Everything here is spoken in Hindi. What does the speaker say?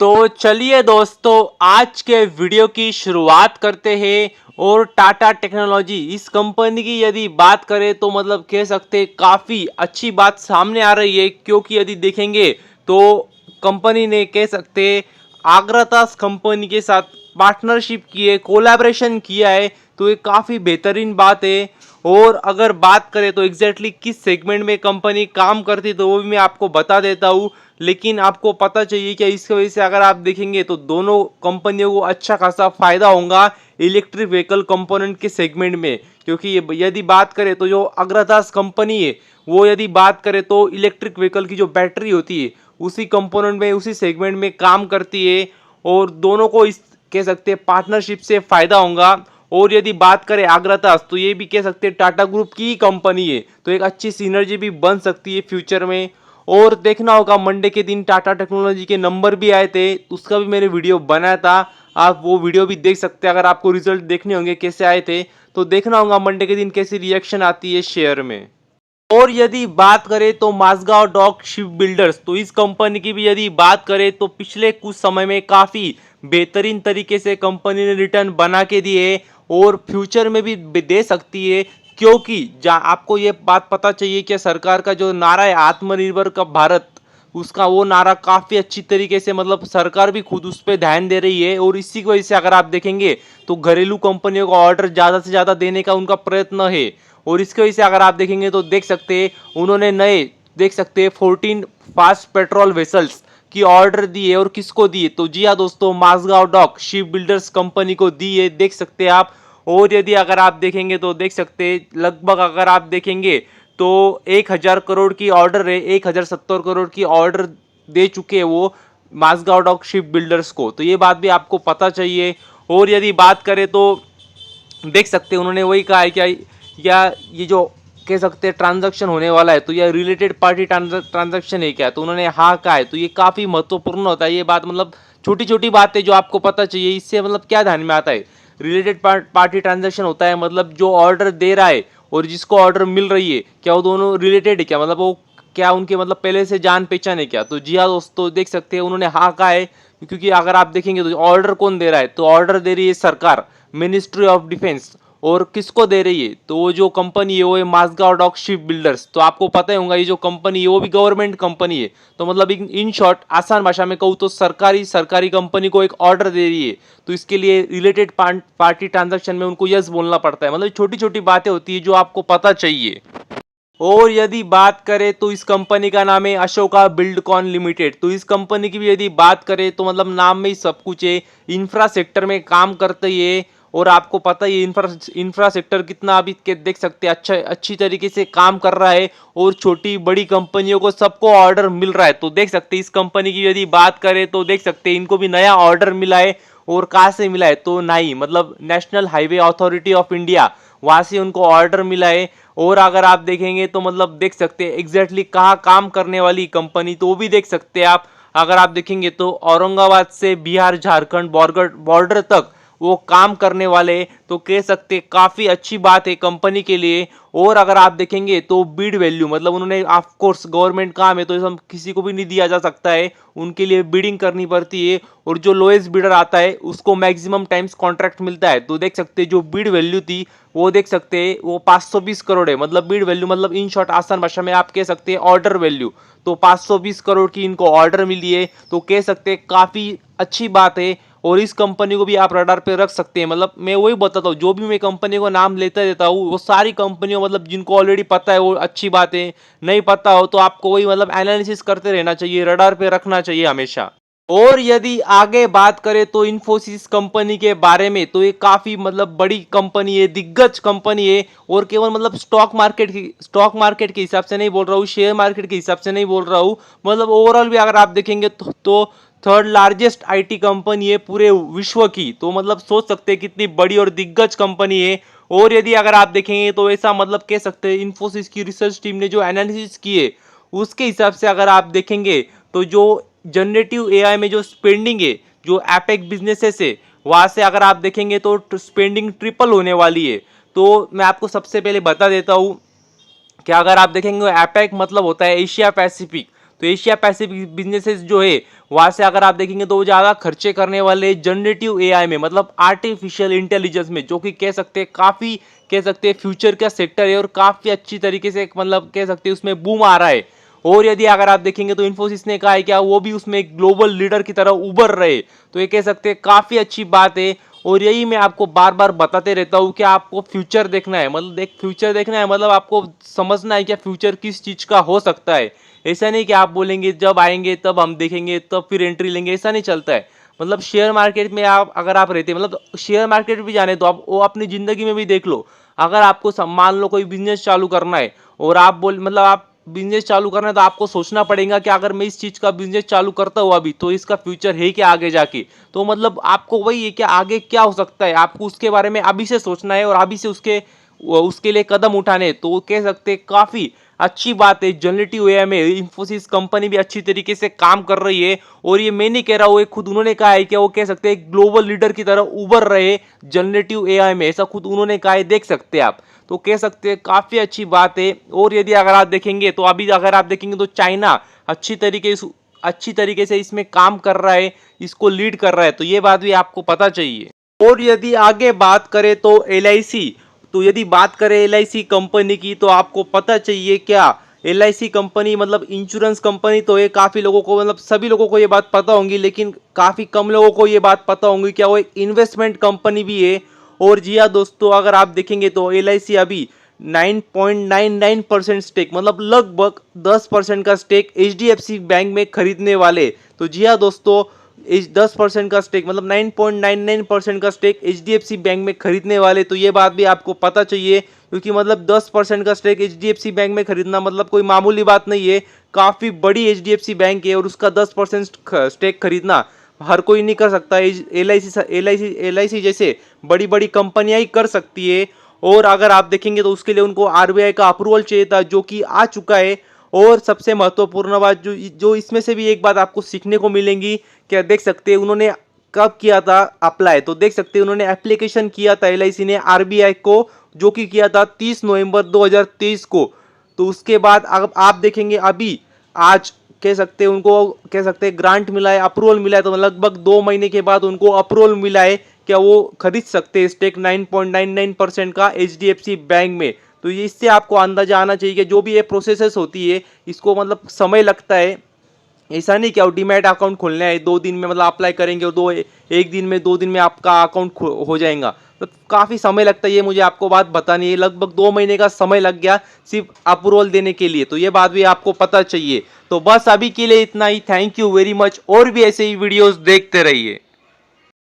तो चलिए दोस्तों, आज के वीडियो की शुरुआत करते हैं। और टाटा टेक्नोलॉजी इस कंपनी की यदि बात करें तो मतलब कह सकते हैं काफ़ी अच्छी बात सामने आ रही है, क्योंकि यदि देखेंगे तो कंपनी ने कह सकते हैं आग्रातास कंपनी के साथ पार्टनरशिप की है, कोलैबोरेशन किया है। तो ये काफ़ी बेहतरीन बात है। और अगर बात करें तो एग्जैक्टली किस सेगमेंट में कंपनी काम करती है तो वो भी मैं आपको बता देता हूँ। लेकिन आपको पता चाहिए कि इसकी वजह से अगर आप देखेंगे तो दोनों कंपनियों को अच्छा खासा फायदा होगा इलेक्ट्रिक व्हीकल कंपोनेंट के सेगमेंट में। क्योंकि यदि बात करें तो जो अग्रतास कंपनी है वो यदि बात करें तो इलेक्ट्रिक व्हीकल की जो बैटरी होती है उसी कंपोनेंट में, उसी सेगमेंट में काम करती है। और दोनों को इस कह सकते हैं पार्टनरशिप से फायदा होगा। और यदि बात करें अग्रतास तो ये भी कह सकते हैं टाटा ग्रुप की ही कंपनी है, तो एक अच्छी सिनर्जी भी बन सकती है फ्यूचर में। और देखना होगा मंडे के दिन टाटा टेक्नोलॉजी के नंबर भी आए थे, उसका भी मैंने वीडियो बनाया था। आप वो वीडियो भी देख सकते हैं अगर आपको रिजल्ट देखने होंगे कैसे आए थे। तो देखना होगा मंडे के दिन कैसी रिएक्शन आती है शेयर में। और यदि बात करें तो माझगांव डॉक शिप बिल्डर्स, तो इस कंपनी की भी यदि बात करें तो पिछले कुछ समय में काफ़ी बेहतरीन तरीके से कंपनी ने रिटर्न बना के दिए और फ्यूचर में भी दे सकती है। क्योंकि आपको ये बात पता चाहिए कि सरकार का जो नारा है आत्मनिर्भर का भारत, उसका वो नारा काफ़ी अच्छी तरीके से मतलब सरकार भी खुद उस पर ध्यान दे रही है। और इसी की वजह से अगर आप देखेंगे तो घरेलू कंपनियों को ऑर्डर ज़्यादा से ज़्यादा देने का उनका प्रयत्न है। और इसकी वजह से अगर आप देखेंगे तो देख सकते हैं उन्होंने नए देख सकते हैं 14 फास्ट पेट्रोल वेसल्स की ऑर्डर दी है। और किसको दी है? तो जी हाँ दोस्तों, Mazagon dock shipbuilders company को दी है, देख सकते हैं आप। और यदि अगर आप देखेंगे तो देख सकते हैं लगभग अगर आप देखेंगे तो 1000 करोड़ की ऑर्डर है, 1070 करोड़ की ऑर्डर दे चुके हैं वो माझगांव डॉक शिप बिल्डर्स को। तो ये बात भी आपको पता चाहिए। और यदि बात करें तो देख सकते हैं उन्होंने वही कहा है क्या या ये जो कह सकते हैं ट्रांजैक्शन होने वाला है तो यह रिलेटेड पार्टी ट्रांजैक्शन है क्या, तो उन्होंने हाँ कहा है। तो ये काफ़ी महत्वपूर्ण होता है ये बात, मतलब छोटी छोटी बातें जो आपको पता चाहिए। इससे मतलब क्या ध्यान में आता है, रिलेटेड पार्टी ट्रांजैक्शन होता है मतलब जो ऑर्डर दे रहा है और जिसको ऑर्डर मिल रही है क्या वो दोनों रिलेटेड है क्या, मतलब वो क्या उनके मतलब पहले से जान पहचान है क्या। तो जी हाँ दोस्तों, देख सकते हैं उन्होंने हाँ कहा है। क्योंकि अगर आप देखेंगे तो ऑर्डर कौन दे रहा है, तो ऑर्डर दे रही है सरकार, मिनिस्ट्री ऑफ डिफेंस। और किसको दे रही है, तो वो जो कंपनी है वो है माझगांव डॉक शिप बिल्डर्स। तो आपको पता ही होगा ये जो कंपनी है वो भी गवर्नमेंट कंपनी है। तो मतलब इन शॉर्ट आसान भाषा में कहूँ तो सरकारी कंपनी को एक ऑर्डर दे रही है। तो इसके लिए रिलेटेड पार्टी ट्रांजैक्शन में उनको यस बोलना पड़ता है। मतलब छोटी छोटी बातें होती है जो आपको पता चाहिए। और यदि बात करें तो इस कंपनी का नाम है अशोका बिल्डकॉन लिमिटेड। तो इस कंपनी की भी यदि बात करें तो मतलब नाम में ही सब कुछ है, इंफ्रा सेक्टर में काम करते ही है। और आपको पता ही इंफ्रा सेक्टर कितना अभी के देख सकते हैं अच्छी तरीके से काम कर रहा है। और छोटी बड़ी कंपनियों को सबको ऑर्डर मिल रहा है। तो देख सकते हैं इस कंपनी की यदि बात करें तो देख सकते हैं इनको भी नया ऑर्डर मिला है। और कहाँ से मिला है, तो नहीं मतलब national highway authority of India, वहाँ से उनको ऑर्डर मिला है। और अगर आप देखेंगे तो मतलब देख सकते हैं एग्जैक्टली कहाँ काम करने वाली कंपनी, तो वो भी देख सकते हैं आप। अगर आप देखेंगे तो औरंगाबाद से बिहार झारखंड बॉर्डर तक वो काम करने वाले, तो कह सकते काफ़ी अच्छी बात है कंपनी के लिए। और अगर आप देखेंगे तो बिड वैल्यू मतलब उन्होंने ऑफ कोर्स गवर्नमेंट काम है तो हम किसी को भी नहीं दिया जा सकता है, उनके लिए बिडिंग करनी पड़ती है। और जो लोएस्ट बिडर आता है उसको मैक्सिमम टाइम्स कॉन्ट्रैक्ट मिलता है। तो देख सकते हैं जो बिड वैल्यू थी वो देख सकते हैं वो 520 करोड़ है। मतलब बिड वैल्यू मतलब इन शॉर्ट आसान भाषा में आप कह सकते हैं ऑर्डर वैल्यू। तो 520 करोड़ की इनको ऑर्डर मिली है, तो कह सकते हैं काफ़ी अच्छी बात है। और इस कंपनी को भी आप रडार पे रख सकते हैं। मतलब मैं वही बताता हूँ, जो भी मैं कंपनी को नाम लेता रहता हूँ वो सारी कंपनियों मतलब जिनको ऑलरेडी पता है वो अच्छी बात है, नहीं पता हो तो आपको वही मतलब एनालिसिस करते रहना चाहिए, रडार पे रखना चाहिए हमेशा। और यदि आगे बात करें तो इन्फोसिस कंपनी के बारे में, तो ये काफ़ी मतलब बड़ी कंपनी है, दिग्गज कंपनी है। और केवल मतलब स्टॉक मार्केट के हिसाब से नहीं बोल रहा हूँ, शेयर मार्केट के हिसाब से नहीं बोल रहा हूँ, मतलब ओवरऑल भी अगर आप देखेंगे तो थर्ड लार्जेस्ट आईटी कंपनी है पूरे विश्व की। तो मतलब सोच सकते हैं कितनी बड़ी और दिग्गज कंपनी है। और यदि अगर आप देखेंगे तो ऐसा मतलब कह सकते हैं इन्फोसिस की रिसर्च टीम ने जो एनालिसिस किए उसके हिसाब से अगर आप देखेंगे तो जो जनरेटिव एआई में जो स्पेंडिंग है, जो एपेक बिजनेसेस है, वहाँ से अगर आप देखेंगे तो स्पेंडिंग ट्रिपल होने वाली है। तो मैं आपको सबसे पहले बता देता हूँ कि अगर आप देखेंगे एपेक मतलब होता है एशिया पैसिफिक। तो एशिया पैसिफिक बिजनेसेस जो है वहां से अगर आप देखेंगे तो वो ज्यादा खर्चे करने वाले जनरेटिव एआई में, मतलब आर्टिफिशियल इंटेलिजेंस में, जो कि कह सकते हैं काफी कह सकते हैं फ्यूचर का सेक्टर है और काफी अच्छी तरीके से मतलब कह सकते हैं उसमें बूम आ रहा है। और यदि अगर आप देखेंगे तो इन्फोसिस ने कहा है क्या वो भी उसमें ग्लोबल लीडर की तरह उभर रहे, तो ये कह सकते हैं काफी अच्छी बात है। और यही मैं आपको बार बार बताते रहता हूँ कि आपको फ्यूचर देखना है, मतलब फ्यूचर देखना है मतलब आपको समझना है कि फ्यूचर किस चीज का हो सकता है। ऐसा नहीं कि आप बोलेंगे जब आएंगे तब हम देखेंगे तब फिर एंट्री लेंगे, ऐसा नहीं चलता है। मतलब शेयर मार्केट में आप अगर आप रहते हैं, मतलब शेयर मार्केट भी जाने तो आप वो अपनी जिंदगी में भी देख लो। अगर आपको मान लो कोई बिजनेस चालू करना है और आप बोल मतलब आप बिजनेस चालू करना है तो आपको सोचना पड़ेगा कि अगर मैं इस चीज का बिजनेस चालू करता हूँ अभी तो इसका फ्यूचर है क्या आगे जाके। तो मतलब आपको वही है कि आगे क्या हो सकता है, आपको उसके बारे में अभी से सोचना है और अभी से उसके लिए कदम उठाने। तो कह सकते हैं काफी अच्छी बात है, जनरेटिव एआई में इंफोसिस कंपनी भी अच्छी तरीके से काम कर रही है। और ये मैं नहीं कह रहा हूँ, खुद उन्होंने कहा है कि वो कह सकते हैं ग्लोबल लीडर की तरह उभर रहे जनरेटिव एआई में, ऐसा खुद उन्होंने कहा है, देख सकते हैं आप। तो कह सकते हैं काफी अच्छी बात है। और यदि अगर आप देखेंगे तो अभी अगर आप देखेंगे तो चाइना अच्छी तरीके से इसमें काम कर रहा है, इसको लीड कर रहा है, तो ये बात भी आपको पता चाहिए। और यदि आगे बात करें तो एलआईसी, तो यदि बात करें एलआईसी कंपनी की तो आपको पता चाहिए क्या, एलआईसी कंपनी मतलब इंश्योरेंस कंपनी तो ये काफी लोगों को मतलब सभी लोगों को ये बात पता होंगी, लेकिन काफी कम लोगों को ये बात पता होंगी क्या वो एक इन्वेस्टमेंट कंपनी भी है। और जी हाँ दोस्तों, अगर आप देखेंगे तो एलआईसी अभी 9.99% स्टेक मतलब लगभग 10% का स्टेक एचडीएफसी बैंक में खरीदने वाले। तो जी हाँ दोस्तों, 10% का स्टेक मतलब 9.99% का स्टेक एचडीएफसी बैंक में खरीदने वाले, तो ये बात भी आपको पता चाहिए। क्योंकि मतलब 10% का स्टेक एचडीएफसी बैंक में खरीदना मतलब कोई मामूली बात नहीं है, काफ़ी बड़ी एचडीएफसी बैंक है और उसका 10% स्टेक खरीदना हर कोई नहीं कर सकता। एलआईसी जैसे बड़ी बड़ी कंपनियां ही कर सकती है। और अगर आप देखेंगे तो उसके लिए उनको आरबीआई का अप्रूवल चाहिए था, जो कि आ चुका है। और सबसे महत्वपूर्ण बात जो जो इसमें से भी एक बात आपको सीखने को मिलेगी, क्या देख सकते हैं उन्होंने कब किया था अप्लाई, तो देख सकते हैं उन्होंने एप्लीकेशन किया था एलआईसी ने आरबीआई को, जो कि किया था 30 नवंबर 2023 को। तो उसके बाद अब आप देखेंगे अभी आज कह सकते हैं उनको कह सकते हैं ग्रांट मिला है, अप्रूवल मिला है, तो लगभग 2 महीने के बाद उनको अप्रूवल मिला है क्या वो खरीद सकते हैं स्टेक 9.99% का एचडीएफसी बैंक में। तो ये इससे आपको अंदाजा आना चाहिए कि जो भी ये प्रोसेसेस होती है इसको मतलब समय लगता है। ऐसा नहीं क्या डीमैट अकाउंट खोलना है 2 दिन में, मतलब अप्लाई करेंगे और एक दिन में 2 दिन में आपका अकाउंट हो जाएगा, तो काफ़ी समय लगता है। ये मुझे आपको बात बतानी है, लगभग 2 महीने का समय लग गया सिर्फ अप्रूवल देने के लिए, तो ये बात भी आपको पता चाहिए। तो बस अभी के लिए इतना ही, थैंक यू वेरी मच, और भी ऐसे ही वीडियोस देखते रहिए।